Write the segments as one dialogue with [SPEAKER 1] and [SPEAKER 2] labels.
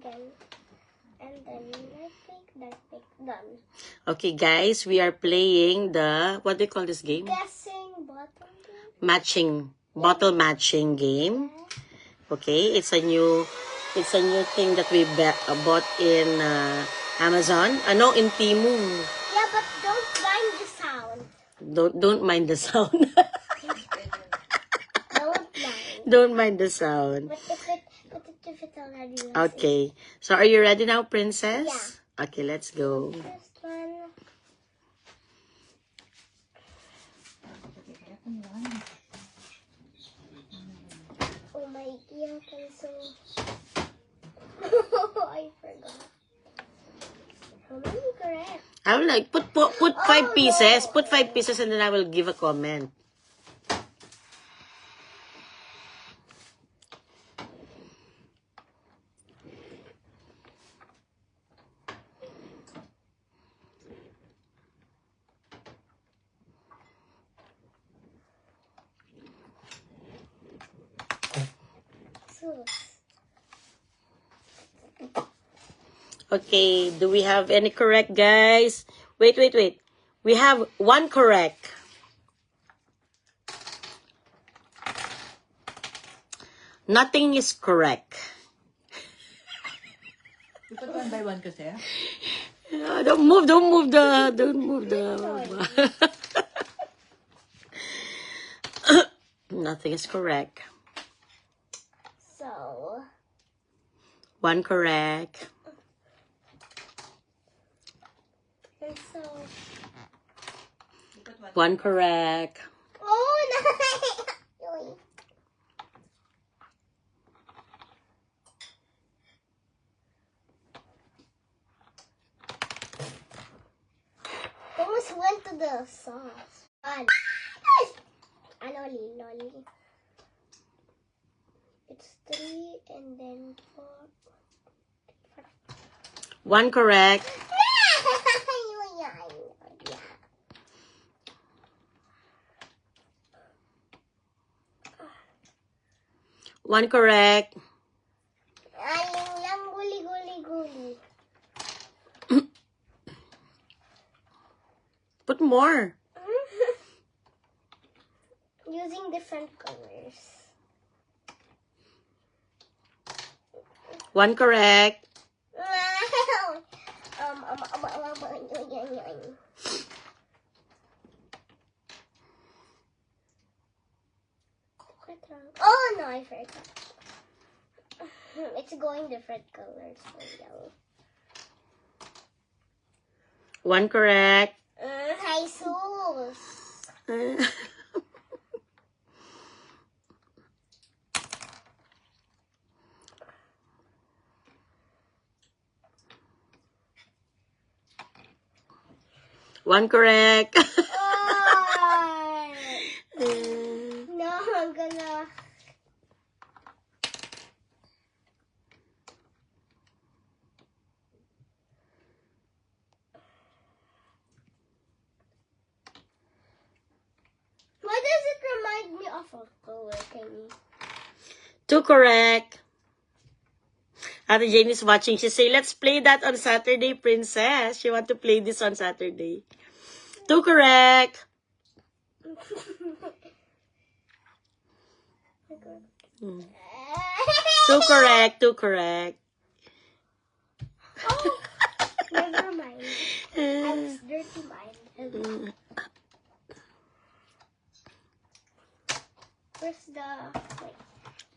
[SPEAKER 1] again. And then right click, done.
[SPEAKER 2] Okay, guys, we are playing the, what do you call this game?
[SPEAKER 1] Guessing bottle game?
[SPEAKER 2] Matching, bottle matching game. Okay, it's a new thing that we bought in Amazon. No, in Temu.
[SPEAKER 1] Yeah, but don't mind the sound.
[SPEAKER 2] Don't mind the sound.
[SPEAKER 1] Don't mind.
[SPEAKER 2] Don't mind the sound.
[SPEAKER 1] But if it's already messy.
[SPEAKER 2] Okay. So are you ready now, princess?
[SPEAKER 1] Yeah.
[SPEAKER 2] Okay, let's go.
[SPEAKER 1] First one. Oh my ear pencil. I forgot. How many correct?
[SPEAKER 2] I will like put 5 pieces. Put 5 pieces and then I will give a comment. Okay, do we have any correct, guys? Wait. We have 1 correct. Nothing is correct.
[SPEAKER 3] You put 1 by 1 kasi?
[SPEAKER 2] Don't move the Nothing is correct.
[SPEAKER 1] So
[SPEAKER 2] 1 correct.
[SPEAKER 1] and so
[SPEAKER 2] 1 correct.
[SPEAKER 1] oh no. Almost went to the sauce. Lolly. It's 3 and then 4.
[SPEAKER 2] 1 correct. One correct.
[SPEAKER 1] Aling lang guli.
[SPEAKER 2] Put more.
[SPEAKER 1] Using different colors.
[SPEAKER 2] 1 correct.
[SPEAKER 1] Oh no, I forgot. It's going different colors for yellow.
[SPEAKER 2] 1 correct.
[SPEAKER 1] Jesus.
[SPEAKER 2] One correct.
[SPEAKER 1] No, I'm gonna. Why does it remind me of a color, Kenny?
[SPEAKER 2] 2 correct. Ate Jane is watching. She say, let's play that on Saturday, princess. She want to play this on Saturday. 2 correct. 2 correct. 2 correct.
[SPEAKER 1] Oh, never mind. I was dirty minded.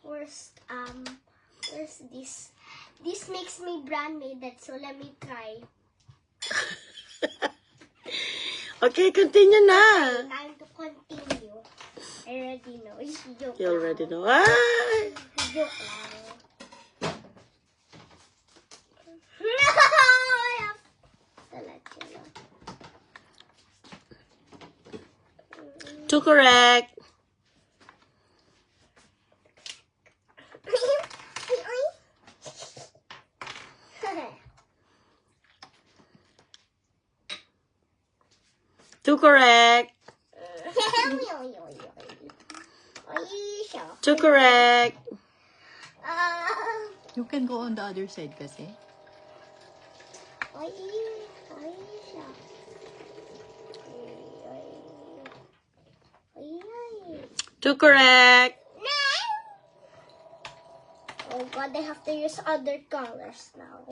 [SPEAKER 1] Where's this? This makes me brand made, so let me try.
[SPEAKER 2] Okay, continue na.
[SPEAKER 1] Time to continue. I already know. It's joke.
[SPEAKER 2] You already know. Ay!
[SPEAKER 1] Joke lang.
[SPEAKER 2] Two correct. Two correct. Two correct.
[SPEAKER 3] You can go on the other side kasi.
[SPEAKER 1] Ay, siya. Ay.
[SPEAKER 2] 2 correct.
[SPEAKER 1] Oh God, I have to use other colors now.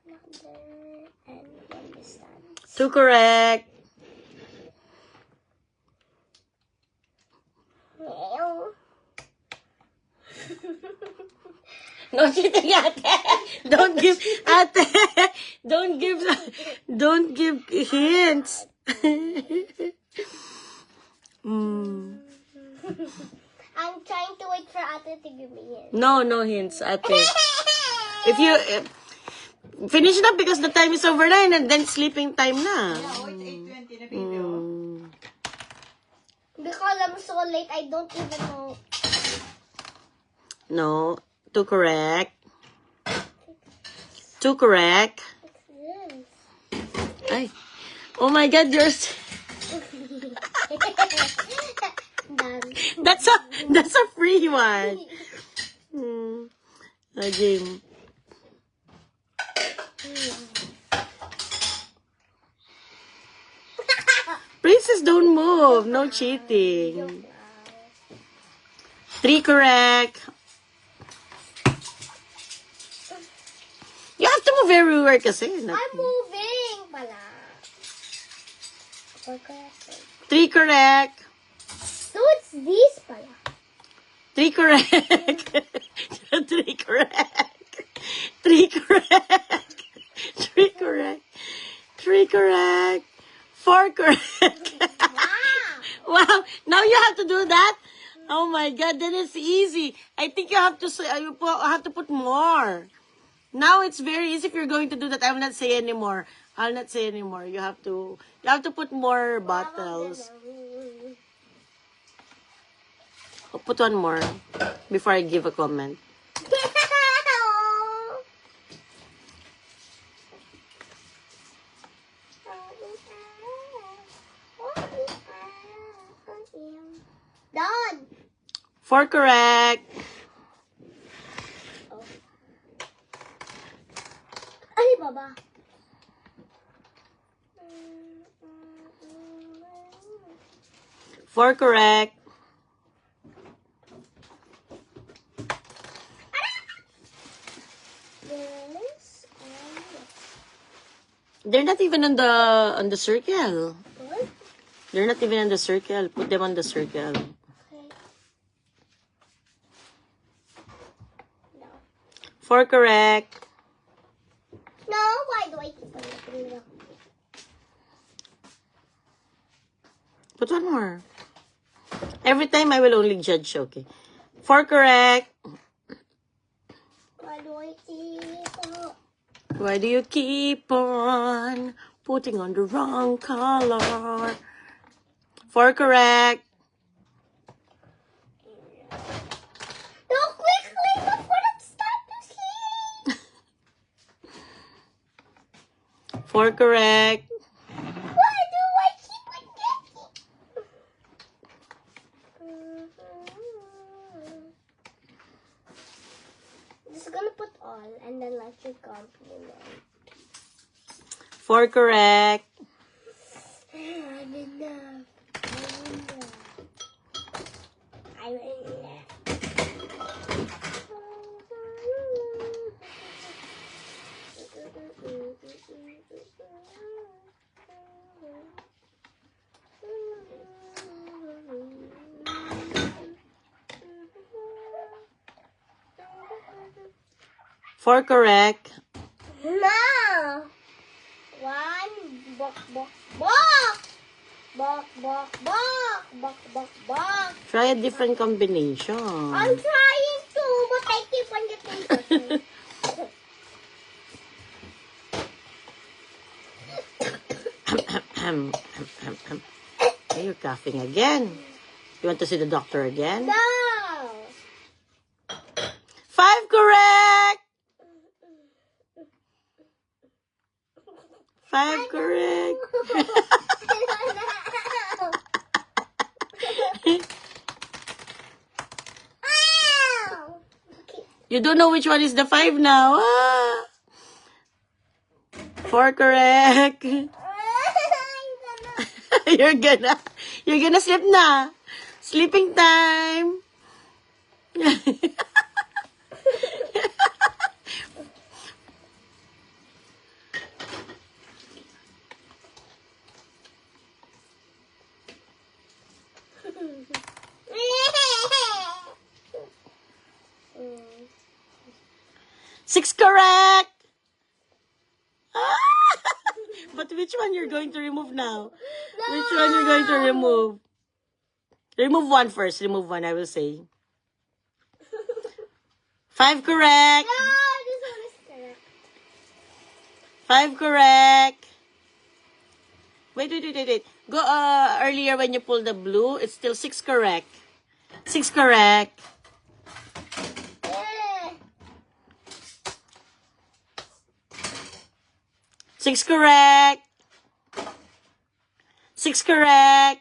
[SPEAKER 1] Another, and then this one.
[SPEAKER 2] 2 correct. No cheating, ate. Don't give, ate. Don't give hints.
[SPEAKER 1] I'm trying to wait for Ate to give me it.
[SPEAKER 2] No hints, ate. If you finish na because the time is over na and then sleeping time na.
[SPEAKER 3] Oh, it's 8:20 na, baby. Oh.
[SPEAKER 1] Because I'm so late, I don't even know.
[SPEAKER 2] No, 2 correct. 2 correct.
[SPEAKER 1] What's
[SPEAKER 2] Ay. Oh my God,
[SPEAKER 1] this? Done.
[SPEAKER 2] that's a free one. A game. Princess, don't move. No cheating. 3 correct. You have to move everywhere kasi.
[SPEAKER 1] I'm moving pala. 4 correct.
[SPEAKER 2] 3 correct.
[SPEAKER 1] So it's this pala.
[SPEAKER 2] 3 correct. 3 correct. 3 correct. 3 correct. 3 correct. 4 correct. Wow. Now you have to do that? Oh my God, that is easy. I think you have to say, have to put more. Now it's very easy if you're going to do that. I will not say anymore. I'll not say anymore. You have to put more bottles. Put one more before I give a comment.
[SPEAKER 1] Done.
[SPEAKER 2] 4 correct.
[SPEAKER 1] Ay, baba.
[SPEAKER 2] Four correct. They're not even on the circle.
[SPEAKER 1] What?
[SPEAKER 2] They're not even on the circle. Put them on the circle.
[SPEAKER 1] Okay. No.
[SPEAKER 2] 4 correct.
[SPEAKER 1] No, why do I keep on looking at
[SPEAKER 2] Put one more. Every time I will only judge, okay? 4 correct.
[SPEAKER 1] Why do I keep on?
[SPEAKER 2] Why do you keep on putting on the wrong color? 4 correct.
[SPEAKER 1] No, quickly before it starts to sleep.
[SPEAKER 2] 4 correct.
[SPEAKER 1] Why do I keep on getting? Just gonna put all and then let you compliment.
[SPEAKER 2] 4 correct.
[SPEAKER 1] I'm enough. I'm enough.
[SPEAKER 2] 4 correct.
[SPEAKER 1] No. One. Bok, bok, bok. Bok, bok, bok. Bok, bok, bok.
[SPEAKER 2] Try a different combination.
[SPEAKER 1] I'm trying to, but I keep on getting pushed.
[SPEAKER 2] Hey, you're coughing again. You want to see the doctor again?
[SPEAKER 1] No.
[SPEAKER 2] 5 correct. 5 correct.
[SPEAKER 1] Ow.
[SPEAKER 2] You don't know which one is the 5 now. Ah. 4 correct. You're gonna sleep na. Sleeping time. Six correct. Ah! But which one you're going to remove now? Which one you're going to remove? Remove one first. Remove one, I will say. 5 correct.
[SPEAKER 1] No, this one is correct.
[SPEAKER 2] 5 correct. Wait. Go earlier when you pull the blue. It's still 6 correct. 6 correct.
[SPEAKER 1] Eh.
[SPEAKER 2] 6 correct. 6 correct.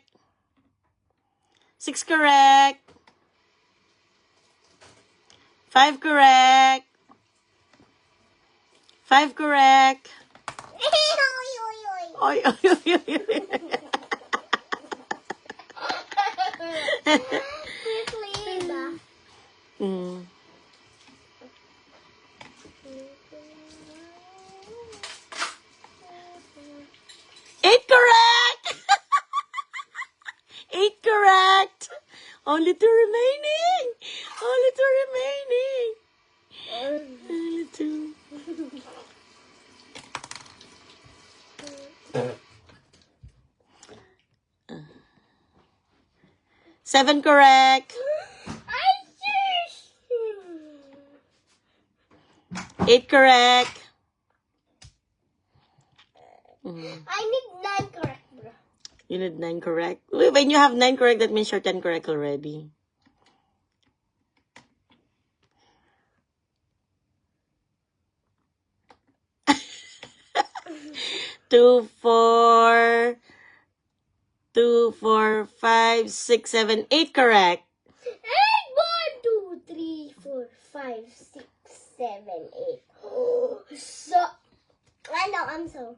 [SPEAKER 2] 6 correct. 5 correct. 5 correct. Oy, oy, oy, oy.
[SPEAKER 1] Please.
[SPEAKER 2] Mm. 8 correct. 8 correct. Only 2 remaining. Only 2 remaining. Only 2. Seven correct. 8 correct.
[SPEAKER 1] I need 9 correct, bro.
[SPEAKER 2] You need 9 correct. When you have 9 correct, that means you're 10 correct already. Two, four, 5, 6, 7, 8 correct.
[SPEAKER 1] 1, 2, 3, 4, 5, 6, 7, 8. So, I know, I'm so.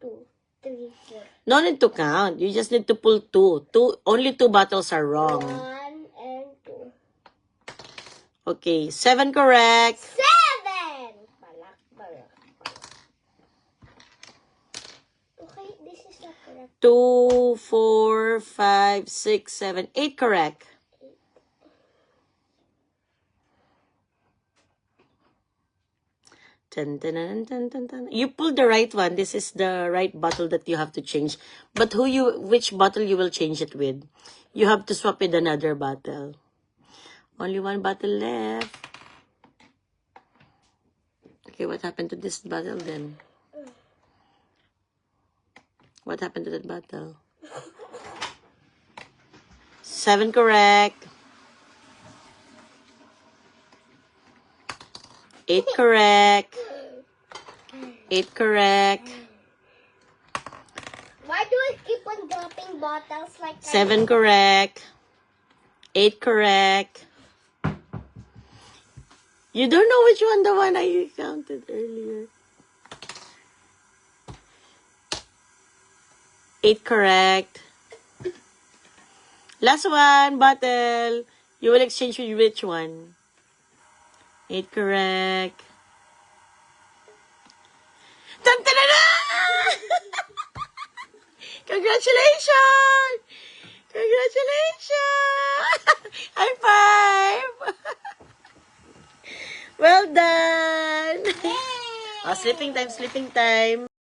[SPEAKER 1] 2, 3, 4.
[SPEAKER 2] No need to count. You just need to pull 2. Only 2 bottles are wrong.
[SPEAKER 1] 1 and 2.
[SPEAKER 2] Okay, 7 correct.
[SPEAKER 1] 7! Balak. Okay, this is not correct.
[SPEAKER 2] 2, 4, 5, 6, 7, 8 correct. 10. You pulled the right one. This is the right bottle that you have to change. But which bottle you will change it with? You have to swap with another bottle. Only 1 bottle left. Okay, what happened to this bottle then? What happened to that bottle? 7 correct. 8 correct. 8 correct.
[SPEAKER 1] Why do I keep on dropping bottles like that?
[SPEAKER 2] 7 correct. 8 correct. You don't know which one the one I counted earlier. 8 correct. Last one, bottle. You will exchange with which one? 8 correct. Tan-tan-tan-tan! Congratulations! Congratulations! High five! Well done! Oh, sleeping time, sleeping time.